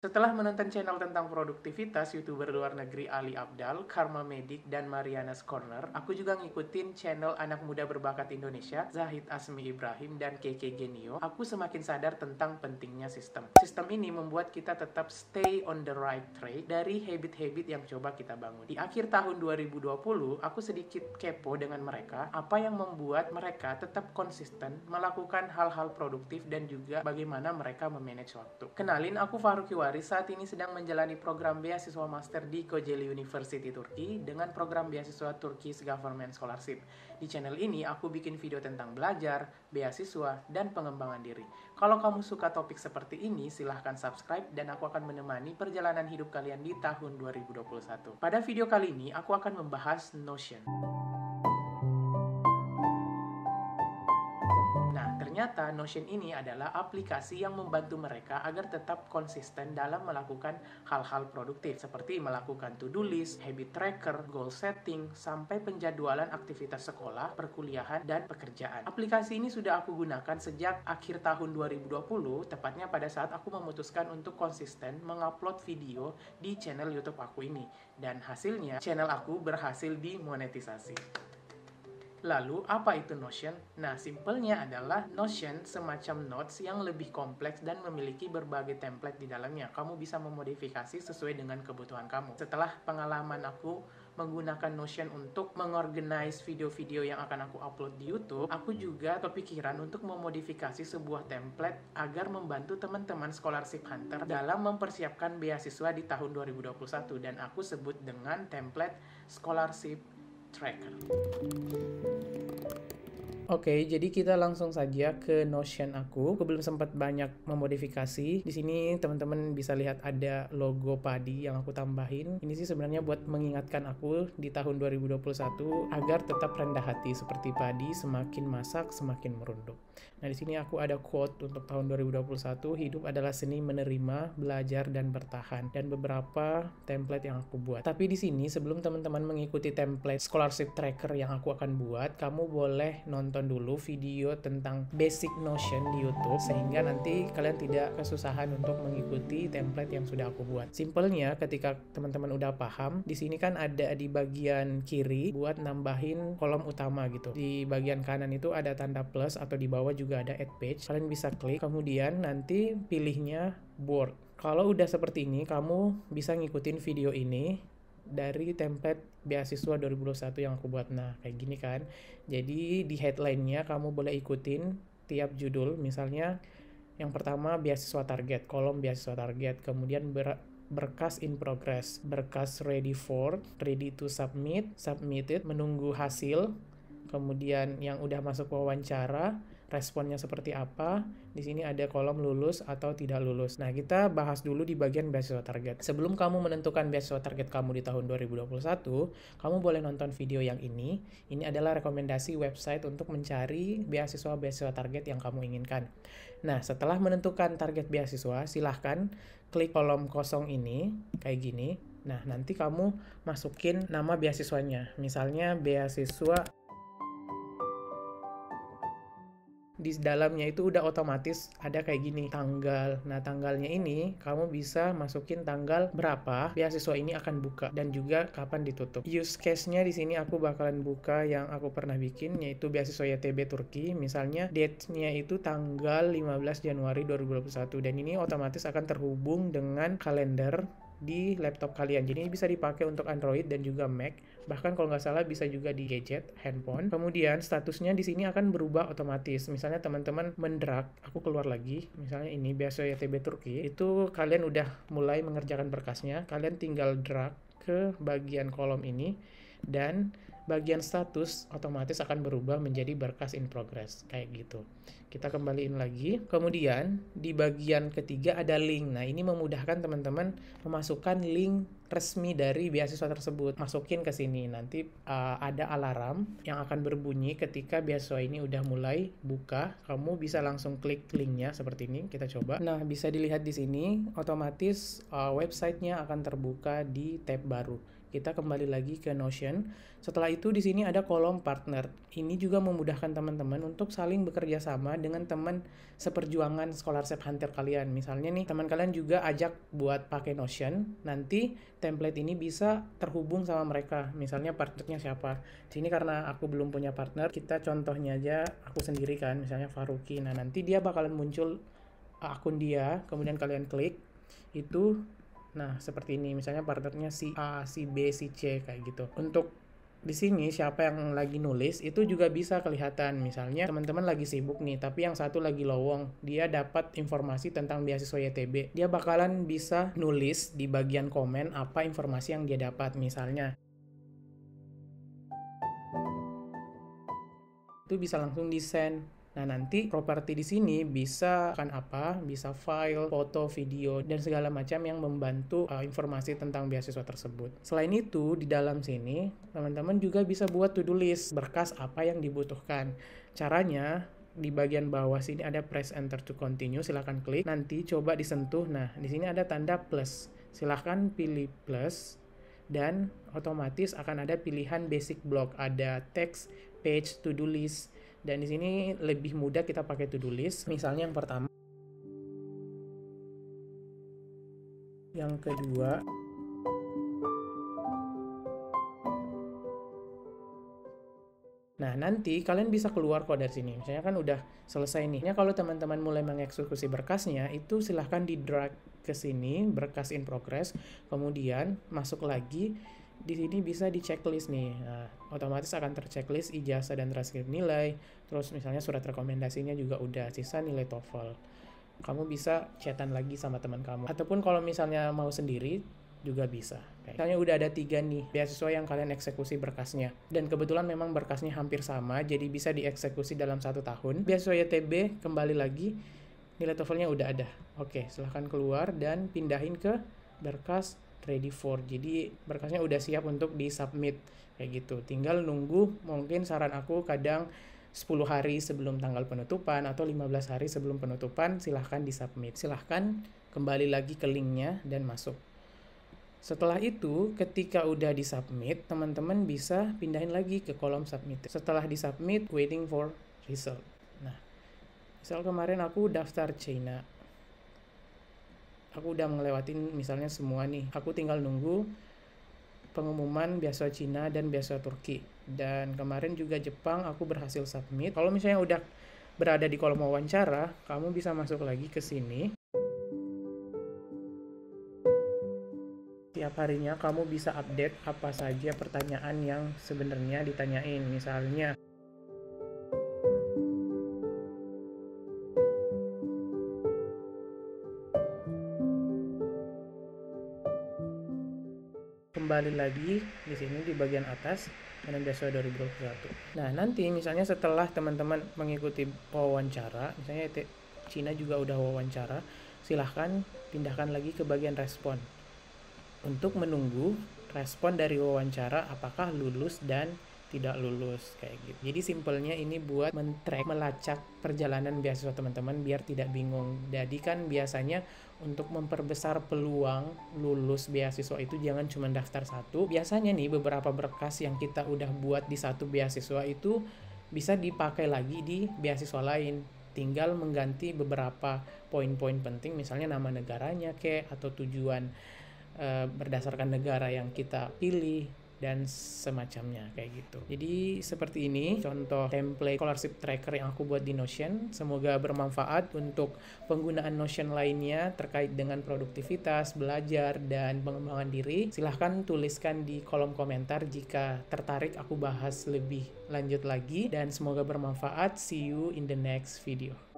Setelah menonton channel tentang produktivitas YouTuber luar negeri Ali Abdal, Karma Medic, dan Mariana's Corner, aku juga ngikutin channel anak muda berbakat Indonesia, Zahid Asmi Ibrahim dan Keke Genio. Aku semakin sadar tentang pentingnya sistem. Sistem ini membuat kita tetap stay on the right track dari habit-habit yang coba kita bangun. Di akhir tahun 2020, aku sedikit kepo dengan mereka, apa yang membuat mereka tetap konsisten melakukan hal-hal produktif dan juga bagaimana mereka memanage waktu. Kenalin, aku Faruk Iwari. Saat ini sedang menjalani program beasiswa master di Kocaeli University Turki dengan program beasiswa Turkish Government Scholarship. Di channel ini aku bikin video tentang belajar, beasiswa, dan pengembangan diri. Kalau kamu suka topik seperti ini, silahkan subscribe dan aku akan menemani perjalanan hidup kalian di tahun 2021. Pada video kali ini, aku akan membahas Notion. Ternyata Notion ini adalah aplikasi yang membantu mereka agar tetap konsisten dalam melakukan hal-hal produktif seperti melakukan to-do list, habit tracker, goal setting, sampai penjadwalan aktivitas sekolah, perkuliahan, dan pekerjaan. Aplikasi ini sudah aku gunakan sejak akhir tahun 2020, tepatnya pada saat aku memutuskan untuk konsisten mengupload video di channel YouTube aku ini. Dan hasilnya, channel aku berhasil dimonetisasi. Lalu, apa itu Notion? Nah, simpelnya adalah Notion semacam notes yang lebih kompleks dan memiliki berbagai template di dalamnya. Kamu bisa memodifikasi sesuai dengan kebutuhan kamu. Setelah pengalaman aku menggunakan Notion untuk mengorganize video-video yang akan aku upload di YouTube, aku juga kepikiran untuk memodifikasi sebuah template agar membantu teman-teman scholarship hunter dalam mempersiapkan beasiswa di tahun 2021, dan aku sebut dengan template scholarship tracker. Oke, jadi kita langsung saja ke Notion aku. Aku belum sempat banyak memodifikasi. Di sini teman-teman bisa lihat ada logo padi yang aku tambahin. Ini sih sebenarnya buat mengingatkan aku di tahun 2021 agar tetap rendah hati seperti padi, semakin masak semakin merunduk. Nah, di sini aku ada quote untuk tahun 2021, hidup adalah seni menerima, belajar, dan bertahan. Dan beberapa template yang aku buat. Tapi di sini sebelum teman-teman mengikuti template scholarship tracker yang aku akan buat, kamu boleh nonton dulu video tentang basic Notion di YouTube sehingga nanti kalian tidak kesusahan untuk mengikuti template yang sudah aku buat. Simpelnya, ketika teman-teman udah paham, di sini kan ada di bagian kiri buat nambahin kolom utama gitu. Di bagian kanan itu ada tanda plus atau di bawah juga ada add page. Kalian bisa klik, kemudian nanti pilihnya board. Kalau udah seperti ini, kamu bisa ngikutin video ini dari template beasiswa 2021 yang aku buat. Nah, kayak gini kan. Jadi di headline-nya kamu boleh ikutin tiap judul. Misalnya yang pertama beasiswa target, kolom beasiswa target. Kemudian berkas in progress, berkas ready for, ready to submit, submitted, menunggu hasil. Kemudian yang udah masuk wawancara, responnya seperti apa. Di sini ada kolom lulus atau tidak lulus. Nah, kita bahas dulu di bagian beasiswa target. Sebelum kamu menentukan beasiswa target kamu di tahun 2021, kamu boleh nonton video yang ini. Ini adalah rekomendasi website untuk mencari beasiswa-beasiswa target yang kamu inginkan. Nah, setelah menentukan target beasiswa, silahkan klik kolom kosong ini, kayak gini. Nah, nanti kamu masukin nama beasiswanya. Misalnya beasiswa. Di dalamnya itu udah otomatis ada kayak gini, tanggal. Nah, tanggalnya ini kamu bisa masukin tanggal berapa beasiswa ini akan buka dan juga kapan ditutup. Use case-nya di sini aku bakalan buka yang aku pernah bikin, yaitu beasiswa YTB Turki. Misalnya date-nya itu tanggal 15 Januari 2021 dan ini otomatis akan terhubung dengan kalender di laptop kalian. Jadi ini bisa dipakai untuk Android dan juga Mac. Bahkan kalau nggak salah bisa juga di gadget, handphone. Kemudian statusnya di sini akan berubah otomatis. Misalnya teman-teman mendrag, aku keluar lagi. Misalnya ini beasiswa YTB Turki, itu kalian udah mulai mengerjakan berkasnya. Kalian tinggal drag ke bagian kolom ini dan bagian status otomatis akan berubah menjadi berkas in progress, kayak gitu. Kita kembaliin lagi. Kemudian di bagian ketiga ada link. Nah, ini memudahkan teman-teman memasukkan link resmi dari beasiswa tersebut. Masukin ke sini. Nanti ada alarm yang akan berbunyi ketika beasiswa ini udah mulai buka. Kamu bisa langsung klik linknya seperti ini. Kita coba. Nah, bisa dilihat di sini otomatis websitenya akan terbuka di tab baru. kita kembali lagi ke Notion. Setelah itu di sini ada kolom partner. Ini juga memudahkan teman-teman untuk saling bekerja sama dengan teman seperjuangan Scholarship Hunter kalian. Misalnya nih, teman kalian juga ajak buat pakai Notion, nanti template ini bisa terhubung sama mereka. Misalnya partnernya siapa. Di sini karena aku belum punya partner, kita contohnya aja aku sendiri kan, misalnya Faruki. Nah, nanti dia bakalan muncul akun dia, kemudian kalian klik itu. Nah, seperti ini. Misalnya partnernya si A, si B, si C kayak gitu. Untuk di sini siapa yang lagi nulis itu juga bisa kelihatan. Misalnya teman-teman lagi sibuk nih, tapi yang satu lagi lowong, dia dapat informasi tentang beasiswa YTB. Dia bakalan bisa nulis di bagian komen apa informasi yang dia dapat. Misalnya itu bisa langsung di-send. Nah, nanti properti di sini bisa bisa file, foto, video, dan segala macam yang membantu informasi tentang beasiswa tersebut. Selain itu, di dalam sini, teman-teman juga bisa buat to-do list, berkas apa yang dibutuhkan. Caranya, di bagian bawah sini ada press enter to continue, silahkan klik. Nanti coba disentuh, nah di sini ada tanda plus. Silahkan pilih plus, dan otomatis akan ada pilihan basic block, ada text, page, to-do list. Dan di sini lebih mudah kita pakai to-do list. Misalnya yang pertama, yang kedua, nah nanti kalian bisa keluar kok dari sini. Misalnya kan udah selesai nih. Kalau teman-teman mulai mengeksekusi berkasnya, itu silahkan di drag ke sini, berkas in progress, kemudian masuk lagi. Di sini bisa di checklist nih. Nah, otomatis akan terchecklist ijazah dan transkrip nilai. Terus misalnya surat rekomendasinya juga udah, sisa nilai TOEFL. Kamu bisa chatan lagi sama teman kamu. Ataupun kalau misalnya mau sendiri juga bisa. Misalnya udah ada 3 nih beasiswa yang kalian eksekusi berkasnya. Dan kebetulan memang berkasnya hampir sama, jadi bisa dieksekusi dalam 1 tahun. Beasiswa YTB kembali lagi, nilai TOEFL-nya udah ada. Oke, silahkan keluar dan pindahin ke berkas ready for. Jadi berkasnya udah siap untuk di-submit kayak gitu. Tinggal nunggu, mungkin saran aku kadang 10 hari sebelum tanggal penutupan atau 15 hari sebelum penutupan silahkan di-submit. Silahkan kembali lagi ke linknya dan masuk. Setelah itu, ketika udah di-submit, teman-teman bisa pindahin lagi ke kolom submit. Setelah di-submit, waiting for result. Nah, misal kemarin aku daftar China. Aku udah ngelewatin misalnya semua nih. Aku tinggal nunggu pengumuman beasiswa Cina dan beasiswa Turki. Dan kemarin juga Jepang aku berhasil submit. Kalau misalnya udah berada di kolom wawancara, kamu bisa masuk lagi ke sini. Tiap harinya kamu bisa update apa saja pertanyaan yang sebenarnya ditanyain. Misalnya kembali lagi di sini di bagian atas dan beasiswa 2021. Nah, nanti misalnya setelah teman-teman mengikuti wawancara, misalnya Cina juga udah wawancara, silahkan pindahkan lagi ke bagian respon untuk menunggu respon dari wawancara apakah lulus dan tidak lulus kayak gitu. Jadi simpelnya ini buat melacak perjalanan beasiswa teman-teman biar tidak bingung. Jadi kan biasanya untuk memperbesar peluang lulus beasiswa itu jangan cuma daftar satu. Biasanya nih beberapa berkas yang kita udah buat di satu beasiswa itu bisa dipakai lagi di beasiswa lain. Tinggal mengganti beberapa poin-poin penting, misalnya nama negaranya atau tujuan berdasarkan negara yang kita pilih dan semacamnya kayak gitu. Jadi seperti ini contoh template scholarship tracker yang aku buat di Notion. Semoga bermanfaat untuk penggunaan Notion lainnya terkait dengan produktivitas, belajar, dan pengembangan diri. Silahkan tuliskan di kolom komentar jika tertarik aku bahas lebih lanjut lagi, dan semoga bermanfaat. See you in the next video.